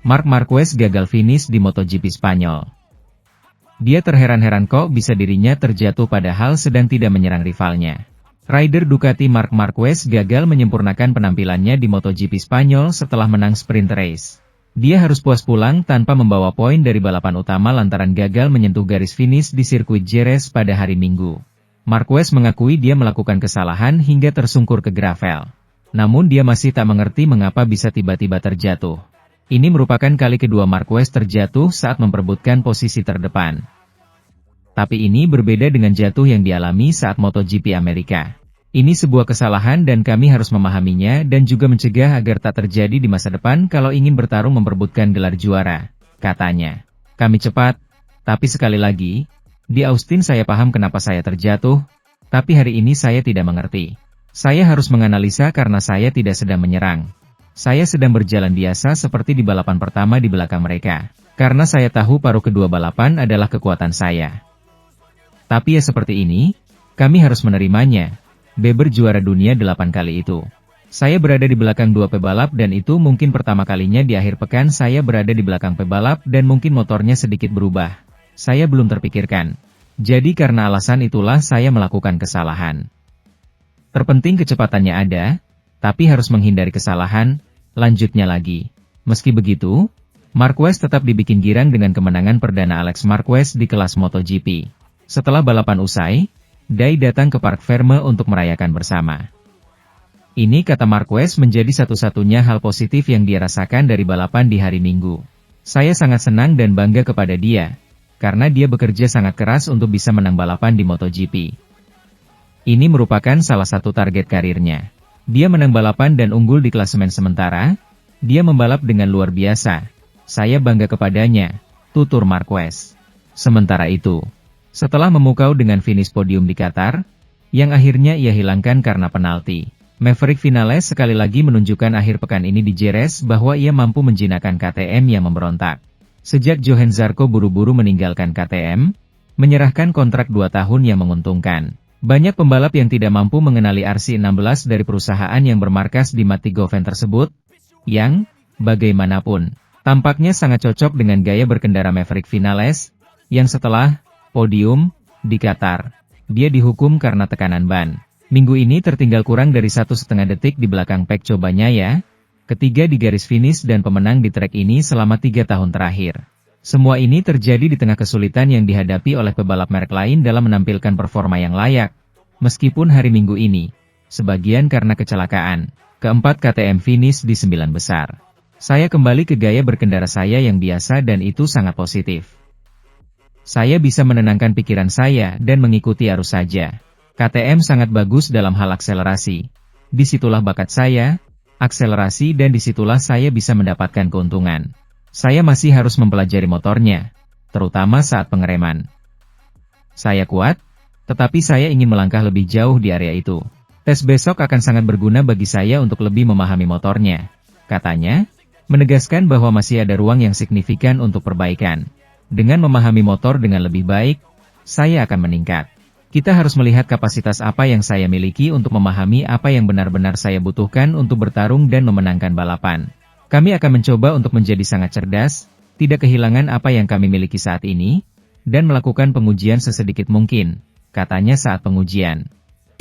Marc Marquez gagal finish di MotoGP Spanyol. Dia terheran-heran kok bisa dirinya terjatuh padahal sedang tidak menyerang rivalnya. Rider Ducati Marc Marquez gagal menyempurnakan penampilannya di MotoGP Spanyol setelah menang sprint race. Dia harus puas pulang tanpa membawa poin dari balapan utama lantaran gagal menyentuh garis finish di sirkuit Jerez pada hari Minggu. Marquez mengakui dia melakukan kesalahan hingga tersungkur ke gravel. Namun dia masih tak mengerti mengapa bisa tiba-tiba terjatuh. Ini merupakan kali kedua Marquez terjatuh saat memperebutkan posisi terdepan. Tapi ini berbeda dengan jatuh yang dialami saat MotoGP Amerika. Ini sebuah kesalahan dan kami harus memahaminya dan juga mencegah agar tak terjadi di masa depan kalau ingin bertarung memperebutkan gelar juara, katanya. Kami cepat, tapi sekali lagi, di Austin saya paham kenapa saya terjatuh, tapi hari ini saya tidak mengerti. Saya harus menganalisa karena saya tidak sedang menyerang. Saya sedang berjalan biasa seperti di balapan pertama di belakang mereka. Karena saya tahu paruh kedua balapan adalah kekuatan saya. Tapi ya seperti ini, kami harus menerimanya. Webber juara dunia 8 kali itu. Saya berada di belakang 2 pebalap dan itu mungkin pertama kalinya di akhir pekan saya berada di belakang pebalap dan mungkin motornya sedikit berubah. Saya belum terpikirkan. Jadi karena alasan itulah saya melakukan kesalahan. Terpenting kecepatannya ada, tapi harus menghindari kesalahan. Lanjutnya lagi. Meski begitu, Marquez tetap dibikin girang dengan kemenangan perdana Alex Marquez di kelas MotoGP. Setelah balapan usai, Dai datang ke Parc Ferme untuk merayakan bersama. Ini kata Marquez menjadi satu-satunya hal positif yang dia rasakan dari balapan di hari Minggu. Saya sangat senang dan bangga kepada dia, karena dia bekerja sangat keras untuk bisa menang balapan di MotoGP. Ini merupakan salah satu target karirnya. Dia menang balapan dan unggul di klasemen sementara. Dia membalap dengan luar biasa. Saya bangga kepadanya, tutur Marquez. Sementara itu, setelah memukau dengan finish podium di Qatar, yang akhirnya ia hilangkan karena penalti, Maverick Vinales sekali lagi menunjukkan akhir pekan ini di Jerez bahwa ia mampu menjinakkan KTM yang memberontak. Sejak Johann Zarco buru-buru meninggalkan KTM, menyerahkan kontrak 2 tahun yang menguntungkan. Banyak pembalap yang tidak mampu mengenali RC16 dari perusahaan yang bermarkas di Matigoven tersebut, yang, bagaimanapun, tampaknya sangat cocok dengan gaya berkendara Maverick Vinales, yang setelah podium di Qatar, dia dihukum karena tekanan ban. Minggu ini tertinggal kurang dari 1,5 detik di belakang Pecco Bagnaia, ketiga di garis finish dan pemenang di trek ini selama 3 tahun terakhir. Semua ini terjadi di tengah kesulitan yang dihadapi oleh pebalap merek lain dalam menampilkan performa yang layak. Meskipun hari Minggu ini, sebagian karena kecelakaan, keempat KTM finish di 9 besar. Saya kembali ke gaya berkendara saya yang biasa dan itu sangat positif. Saya bisa menenangkan pikiran saya dan mengikuti arus saja. KTM sangat bagus dalam hal akselerasi. Disitulah bakat saya, akselerasi dan disitulah saya bisa mendapatkan keuntungan. Saya masih harus mempelajari motornya, terutama saat pengereman. Saya kuat, tetapi saya ingin melangkah lebih jauh di area itu. Tes besok akan sangat berguna bagi saya untuk lebih memahami motornya, katanya, menegaskan bahwa masih ada ruang yang signifikan untuk perbaikan. Dengan memahami motor dengan lebih baik, saya akan meningkat. Kita harus melihat kapasitas apa yang saya miliki untuk memahami apa yang benar-benar saya butuhkan untuk bertarung dan memenangkan balapan. Kami akan mencoba untuk menjadi sangat cerdas, tidak kehilangan apa yang kami miliki saat ini, dan melakukan pengujian sesedikit mungkin, katanya saat pengujian.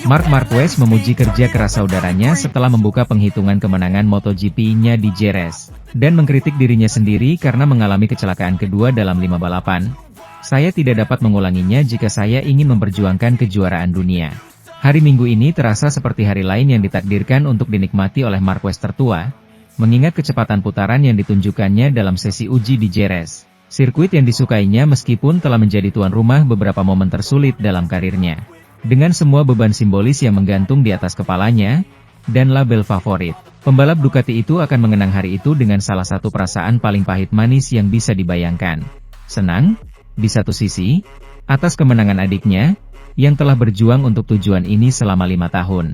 Marc Marquez memuji kerja keras saudaranya setelah membuka penghitungan kemenangan MotoGP-nya di Jerez, dan mengkritik dirinya sendiri karena mengalami kecelakaan kedua dalam 5 balapan. Saya tidak dapat mengulanginya jika saya ingin memperjuangkan kejuaraan dunia. Hari Minggu ini terasa seperti hari lain yang ditakdirkan untuk dinikmati oleh Marquez tertua, mengingat kecepatan putaran yang ditunjukkannya dalam sesi uji di Jerez, sirkuit yang disukainya meskipun telah menjadi tuan rumah beberapa momen tersulit dalam karirnya. Dengan semua beban simbolis yang menggantung di atas kepalanya, dan label favorit, pembalap Ducati itu akan mengenang hari itu dengan salah satu perasaan paling pahit manis yang bisa dibayangkan. Senang, di satu sisi, atas kemenangan adiknya, yang telah berjuang untuk tujuan ini selama 5 tahun,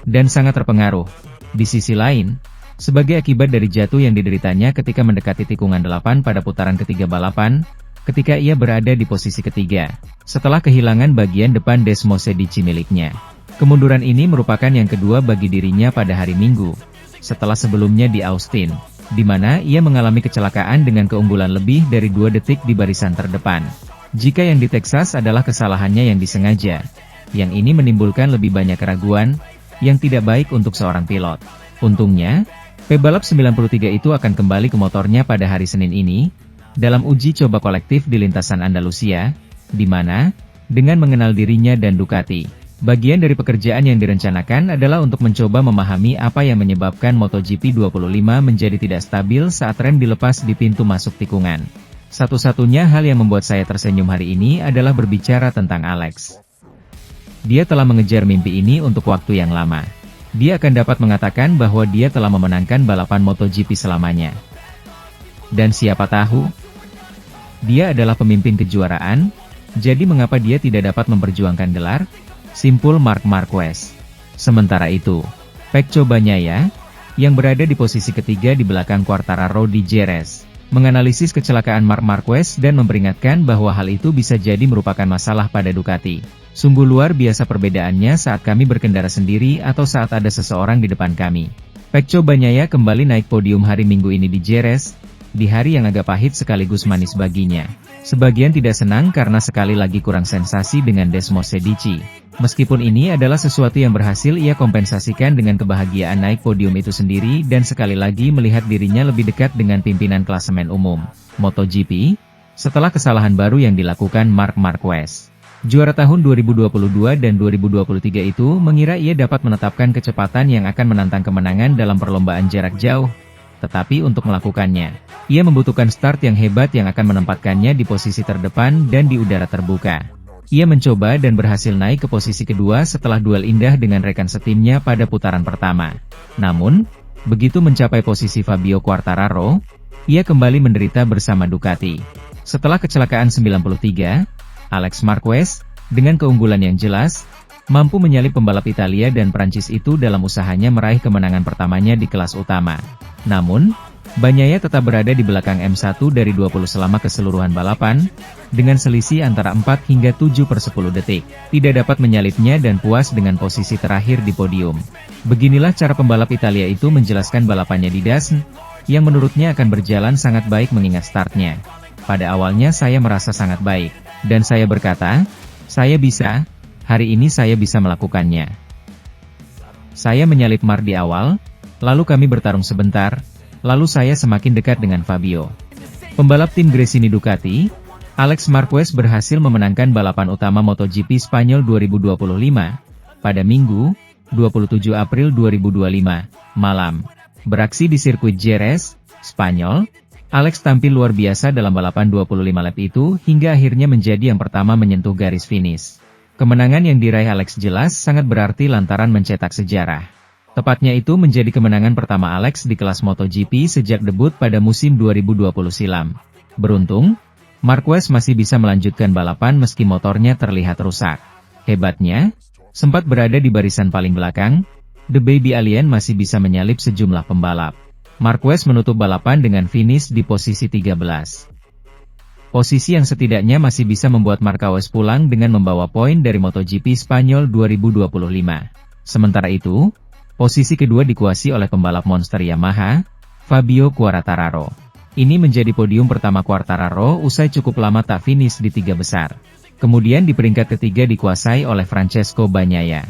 dan sangat terpengaruh. Di sisi lain, sebagai akibat dari jatuh yang dideritanya ketika mendekati tikungan 8 pada putaran ketiga balapan, ketika ia berada di posisi ketiga, setelah kehilangan bagian depan Desmosedici miliknya. Kemunduran ini merupakan yang kedua bagi dirinya pada hari Minggu, setelah sebelumnya di Austin, di mana ia mengalami kecelakaan dengan keunggulan lebih dari 2 detik di barisan terdepan. Jika yang di Texas adalah kesalahannya yang disengaja, yang ini menimbulkan lebih banyak keraguan, yang tidak baik untuk seorang pilot. Untungnya, pebalap 93 itu akan kembali ke motornya pada hari Senin ini, dalam uji coba kolektif di lintasan Andalusia, di mana, dengan mengenal dirinya dan Ducati, bagian dari pekerjaan yang direncanakan adalah untuk mencoba memahami apa yang menyebabkan MotoGP 25 menjadi tidak stabil saat rem dilepas di pintu masuk tikungan. Satu-satunya hal yang membuat saya tersenyum hari ini adalah berbicara tentang Alex. Dia telah mengejar mimpi ini untuk waktu yang lama. Dia akan dapat mengatakan bahwa dia telah memenangkan balapan MotoGP selamanya. Dan siapa tahu, dia adalah pemimpin kejuaraan, jadi mengapa dia tidak dapat memperjuangkan gelar? Simpul Marc Marquez. Sementara itu, Pecco Bagnaia, yang berada di posisi ketiga di belakang Quartararo di Jerez, menganalisis kecelakaan Marc Marquez dan memperingatkan bahwa hal itu bisa jadi merupakan masalah pada Ducati. Sungguh luar biasa perbedaannya saat kami berkendara sendiri atau saat ada seseorang di depan kami. Pecco Bagnaia kembali naik podium hari Minggu ini di Jerez, di hari yang agak pahit sekaligus manis baginya. Sebagian tidak senang karena sekali lagi kurang sensasi dengan Desmos Sedici. Meskipun ini adalah sesuatu yang berhasil ia kompensasikan dengan kebahagiaan naik podium itu sendiri dan sekali lagi melihat dirinya lebih dekat dengan pimpinan klasemen umum MotoGP, setelah kesalahan baru yang dilakukan Marc Marquez. Juara tahun 2022 dan 2023 itu mengira ia dapat menetapkan kecepatan yang akan menantang kemenangan dalam perlombaan jarak jauh. Tetapi untuk melakukannya, ia membutuhkan start yang hebat yang akan menempatkannya di posisi terdepan dan di udara terbuka. Ia mencoba dan berhasil naik ke posisi kedua setelah duel indah dengan rekan setimnya pada putaran pertama. Namun, begitu mencapai posisi Fabio Quartararo, ia kembali menderita bersama Ducati. Setelah kecelakaan 93, Alex Marquez, dengan keunggulan yang jelas, mampu menyalip pembalap Italia dan Prancis itu dalam usahanya meraih kemenangan pertamanya di kelas utama. Namun, Bagnaia tetap berada di belakang M1 dari 20 selama keseluruhan balapan, dengan selisih antara 4 hingga 7/10 detik. Tidak dapat menyalipnya dan puas dengan posisi terakhir di podium. Beginilah cara pembalap Italia itu menjelaskan balapannya di Dasen, yang menurutnya akan berjalan sangat baik mengingat startnya. Pada awalnya saya merasa sangat baik, dan saya berkata, saya bisa, hari ini saya bisa melakukannya. Saya menyalip Marc di awal, lalu kami bertarung sebentar, lalu saya semakin dekat dengan Fabio. Pembalap tim Gresini Ducati, Alex Marquez berhasil memenangkan balapan utama MotoGP Spanyol 2025, pada Minggu, 27 April 2025, malam. Beraksi di sirkuit Jerez, Spanyol, Alex tampil luar biasa dalam balapan 25 lap itu hingga akhirnya menjadi yang pertama menyentuh garis finish. Kemenangan yang diraih Alex jelas sangat berarti lantaran mencetak sejarah. Tepatnya itu menjadi kemenangan pertama Alex di kelas MotoGP sejak debut pada musim 2020 silam. Beruntung, Marquez masih bisa melanjutkan balapan meski motornya terlihat rusak. Hebatnya, sempat berada di barisan paling belakang, The Baby Alien masih bisa menyalip sejumlah pembalap. Marquez menutup balapan dengan finish di posisi 13. Posisi yang setidaknya masih bisa membuat Marquez pulang dengan membawa poin dari MotoGP Spanyol 2025. Sementara itu, posisi kedua dikuasai oleh pembalap monster Yamaha, Fabio Quartararo. Ini menjadi podium pertama Quartararo usai cukup lama tak finish di 3 besar. Kemudian di peringkat ketiga dikuasai oleh Francesco Bagnaia.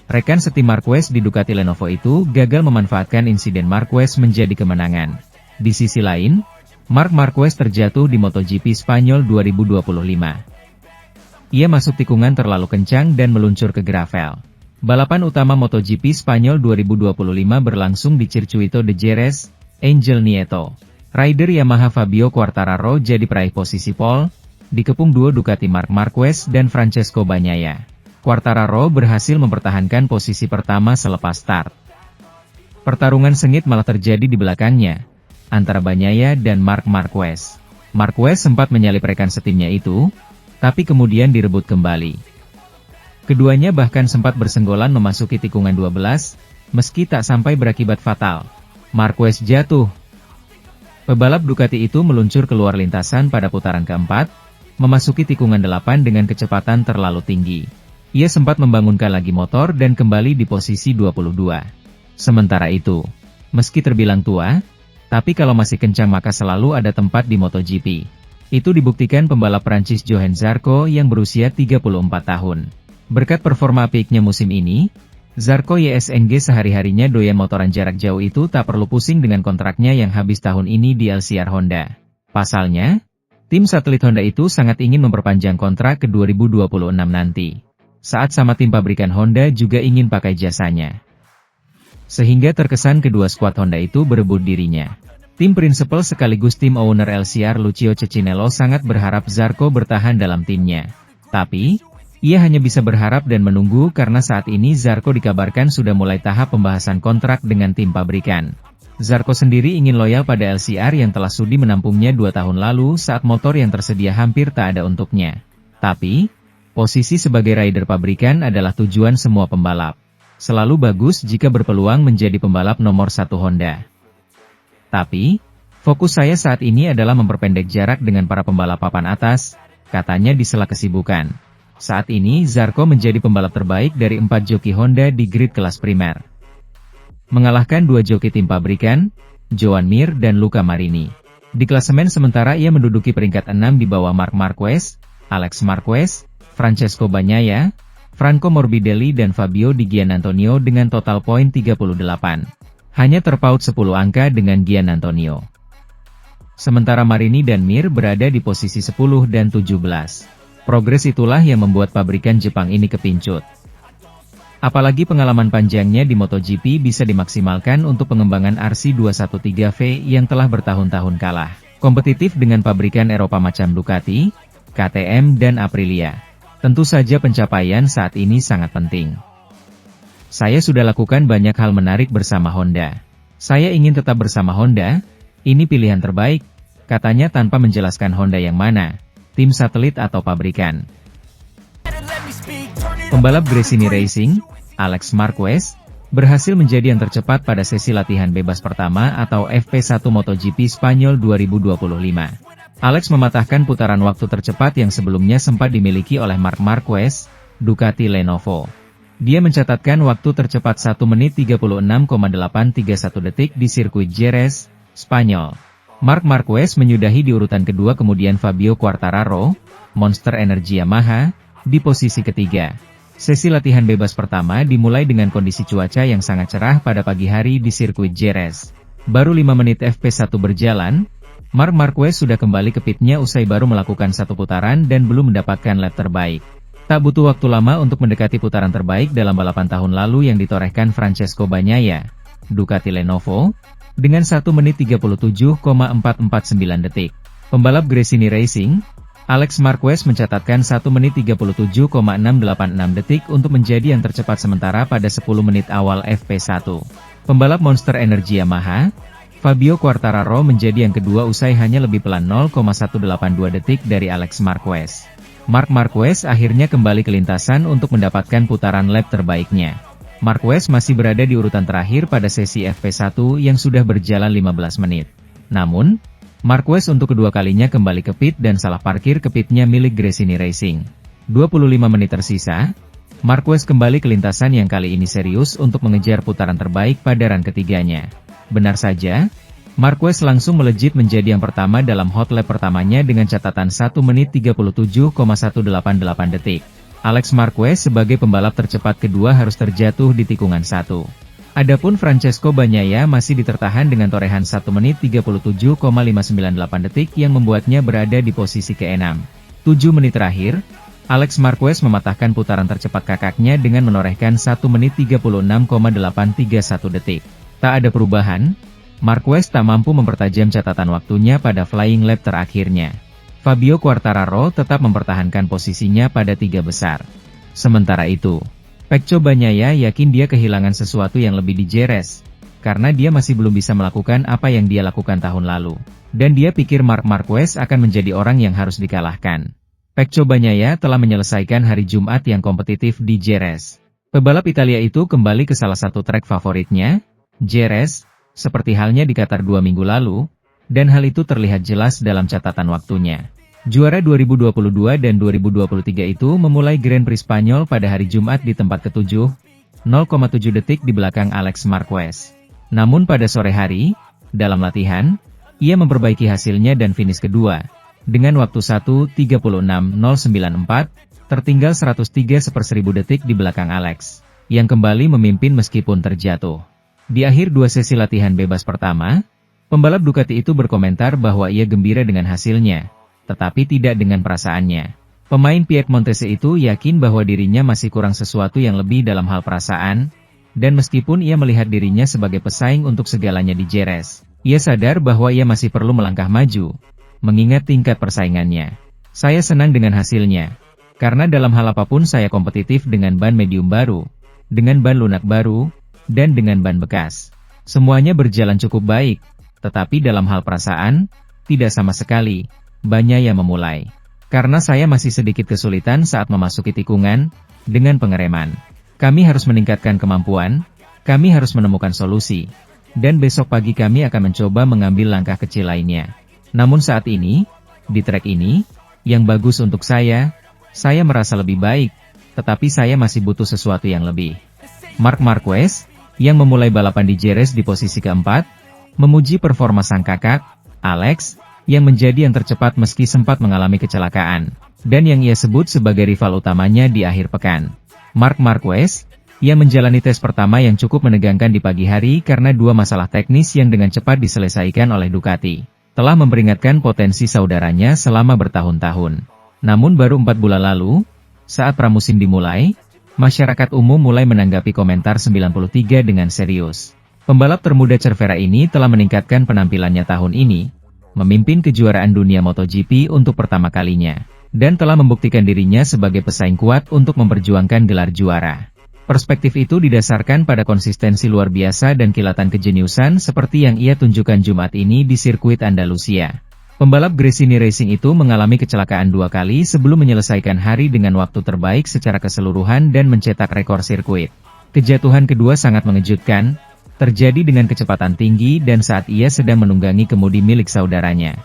Rekan setim Marquez di Ducati Lenovo itu gagal memanfaatkan insiden Marquez menjadi kemenangan. Di sisi lain, Marc Marquez terjatuh di MotoGP Spanyol 2025. Ia masuk tikungan terlalu kencang dan meluncur ke gravel. Balapan utama MotoGP Spanyol 2025 berlangsung di Circuito de Jerez, Angel Nieto. Rider Yamaha Fabio Quartararo jadi peraih posisi pole, dikepung duo Ducati Marc Marquez dan Francesco Bagnaia. Quartararo berhasil mempertahankan posisi pertama selepas start. Pertarungan sengit malah terjadi di belakangnya, antara Bagnaia dan Marc Marquez. Marquez sempat menyalip rekan setimnya itu, tapi kemudian direbut kembali. Keduanya bahkan sempat bersenggolan memasuki tikungan 12, meski tak sampai berakibat fatal. Marquez jatuh. Pebalap Ducati itu meluncur keluar lintasan pada putaran keempat, memasuki tikungan 8 dengan kecepatan terlalu tinggi. Ia sempat membangunkan lagi motor dan kembali di posisi 22. Sementara itu, meski terbilang tua, tapi kalau masih kencang maka selalu ada tempat di MotoGP. Itu dibuktikan pembalap Prancis Johann Zarco yang berusia 34 tahun. Berkat performa apiknya musim ini, Zarco YSNG sehari-harinya doyan motoran jarak jauh itu tak perlu pusing dengan kontraknya yang habis tahun ini di LCR Honda. Pasalnya, tim satelit Honda itu sangat ingin memperpanjang kontrak ke 2026 nanti. Saat sama tim pabrikan Honda juga ingin pakai jasanya. Sehingga terkesan kedua skuad Honda itu berebut dirinya. Tim prinsipal sekaligus tim owner LCR Lucio Cecchinello sangat berharap Zarco bertahan dalam timnya. Tapi, ia hanya bisa berharap dan menunggu karena saat ini Zarco dikabarkan sudah mulai tahap pembahasan kontrak dengan tim pabrikan. Zarco sendiri ingin loyal pada LCR yang telah sudi menampungnya 2 tahun lalu saat motor yang tersedia hampir tak ada untuknya. Tapi, posisi sebagai rider pabrikan adalah tujuan semua pembalap. Selalu bagus jika berpeluang menjadi pembalap nomor 1 Honda. Tapi, fokus saya saat ini adalah memperpendek jarak dengan para pembalap papan atas, katanya di sela kesibukan. Saat ini Zarco menjadi pembalap terbaik dari 4 joki Honda di grid kelas primer. Mengalahkan 2 joki tim pabrikan, Joan Mir dan Luca Marini. Di klasemen sementara ia menduduki peringkat 6 di bawah Marc Marquez, Alex Marquez, Francesco Bagnaia, Franco Morbidelli dan Fabio Di Giannantonio dengan total poin 38. Hanya terpaut 10 angka dengan Giannantonio. Sementara Marini dan Mir berada di posisi 10 dan 17. Progres itulah yang membuat pabrikan Jepang ini kepincut. Apalagi pengalaman panjangnya di MotoGP bisa dimaksimalkan untuk pengembangan RC213V yang telah bertahun-tahun kalah kompetitif dengan pabrikan Eropa macam Ducati, KTM dan Aprilia. Tentu saja pencapaian saat ini sangat penting. Saya sudah lakukan banyak hal menarik bersama Honda. Saya ingin tetap bersama Honda, ini pilihan terbaik, katanya tanpa menjelaskan Honda yang mana, tim satelit atau pabrikan. Pembalap Gresini Racing, Alex Marquez, berhasil menjadi yang tercepat pada sesi latihan bebas pertama atau FP1 MotoGP Spanyol 2025. Alex mematahkan putaran waktu tercepat yang sebelumnya sempat dimiliki oleh Marc Marquez, Ducati Lenovo. Dia mencatatkan waktu tercepat 1 menit 36,831 detik di sirkuit Jerez, Spanyol. Marc Marquez menyudahi di urutan kedua kemudian Fabio Quartararo, Monster Energy Yamaha, di posisi ketiga. Sesi latihan bebas pertama dimulai dengan kondisi cuaca yang sangat cerah pada pagi hari di sirkuit Jerez. Baru 5 menit FP1 berjalan, Marc Marquez sudah kembali ke pitnya usai baru melakukan 1 putaran dan belum mendapatkan lap terbaik. Tak butuh waktu lama untuk mendekati putaran terbaik dalam balapan tahun lalu yang ditorehkan Francesco Bagnaia, Ducati Lenovo, dengan 1 menit 37,449 detik. Pembalap Gresini Racing, Alex Marquez mencatatkan 1 menit 37,686 detik untuk menjadi yang tercepat sementara pada 10 menit awal FP1. Pembalap Monster Energy Yamaha, Fabio Quartararo menjadi yang kedua usai hanya lebih pelan 0,182 detik dari Alex Marquez. Marc Marquez akhirnya kembali ke lintasan untuk mendapatkan putaran lap terbaiknya. Marquez masih berada di urutan terakhir pada sesi FP1 yang sudah berjalan 15 menit. Namun, Marquez untuk kedua kalinya kembali ke pit dan salah parkir ke pitnya milik Gresini Racing. 25 menit tersisa, Marquez kembali ke lintasan yang kali ini serius untuk mengejar putaran terbaik pada run ketiganya. Benar saja, Marquez langsung melejit menjadi yang pertama dalam hot lap pertamanya dengan catatan 1 menit 37,188 detik. Alex Marquez sebagai pembalap tercepat kedua harus terjatuh di tikungan 1. Adapun Francesco Bagnaia masih ditertahan dengan torehan 1 menit 37,598 detik yang membuatnya berada di posisi ke-6. 7 menit terakhir, Alex Marquez mematahkan putaran tercepat kakaknya dengan menorehkan 1 menit 36,831 detik. Tak ada perubahan, Marquez tak mampu mempertajam catatan waktunya pada flying lap terakhirnya. Fabio Quartararo tetap mempertahankan posisinya pada 3 besar. Sementara itu, Pecco Bagnaia yakin dia kehilangan sesuatu yang lebih di Jerez, karena dia masih belum bisa melakukan apa yang dia lakukan tahun lalu. Dan dia pikir Marc Marquez akan menjadi orang yang harus dikalahkan. Pecco Bagnaia telah menyelesaikan hari Jumat yang kompetitif di Jerez. Pebalap Italia itu kembali ke salah satu trek favoritnya, Jerez, seperti halnya di Qatar 2 minggu lalu, dan hal itu terlihat jelas dalam catatan waktunya. Juara 2022 dan 2023 itu memulai Grand Prix Spanyol pada hari Jumat di tempat ke-7, 0,7 detik di belakang Alex Marquez. Namun pada sore hari, dalam latihan, ia memperbaiki hasilnya dan finish kedua, dengan waktu 1:36.094, tertinggal 103/1000 detik di belakang Alex, yang kembali memimpin meskipun terjatuh. Di akhir dua sesi latihan bebas pertama, pembalap Ducati itu berkomentar bahwa ia gembira dengan hasilnya, tetapi tidak dengan perasaannya. Pemain Piek Montese itu yakin bahwa dirinya masih kurang sesuatu yang lebih dalam hal perasaan, dan meskipun ia melihat dirinya sebagai pesaing untuk segalanya di Jerez, ia sadar bahwa ia masih perlu melangkah maju, mengingat tingkat persaingannya. Saya senang dengan hasilnya, karena dalam hal apapun saya kompetitif dengan ban medium baru, dengan ban lunak baru, dan dengan ban bekas. Semuanya berjalan cukup baik, tetapi dalam hal perasaan, tidak sama sekali. Banyak yang memulai. Karena saya masih sedikit kesulitan saat memasuki tikungan, dengan pengereman. Kami harus meningkatkan kemampuan, kami harus menemukan solusi. Dan besok pagi kami akan mencoba mengambil langkah kecil lainnya. Namun saat ini, di trek ini, yang bagus untuk saya merasa lebih baik, tetapi saya masih butuh sesuatu yang lebih. Marc Marquez, yang memulai balapan di Jerez di posisi keempat, memuji performa sang kakak, Alex, yang menjadi yang tercepat meski sempat mengalami kecelakaan, dan yang ia sebut sebagai rival utamanya di akhir pekan. Marc Marquez, yang menjalani tes pertama yang cukup menegangkan di pagi hari karena dua masalah teknis yang dengan cepat diselesaikan oleh Ducati, telah memperingatkan potensi saudaranya selama bertahun-tahun. Namun baru 4 bulan lalu, saat pramusim dimulai, masyarakat umum mulai menanggapi komentar 93 dengan serius. Pembalap termuda Cervera ini telah meningkatkan penampilannya tahun ini, memimpin kejuaraan dunia MotoGP untuk pertama kalinya, dan telah membuktikan dirinya sebagai pesaing kuat untuk memperjuangkan gelar juara. Perspektif itu didasarkan pada konsistensi luar biasa dan kilatan kejeniusan seperti yang ia tunjukkan Jumat ini di sirkuit Andalusia. Pembalap Gresini Racing itu mengalami kecelakaan 2 kali sebelum menyelesaikan hari dengan waktu terbaik secara keseluruhan dan mencetak rekor sirkuit. Kejatuhan kedua sangat mengejutkan, terjadi dengan kecepatan tinggi dan saat ia sedang menunggangi kemudi milik saudaranya.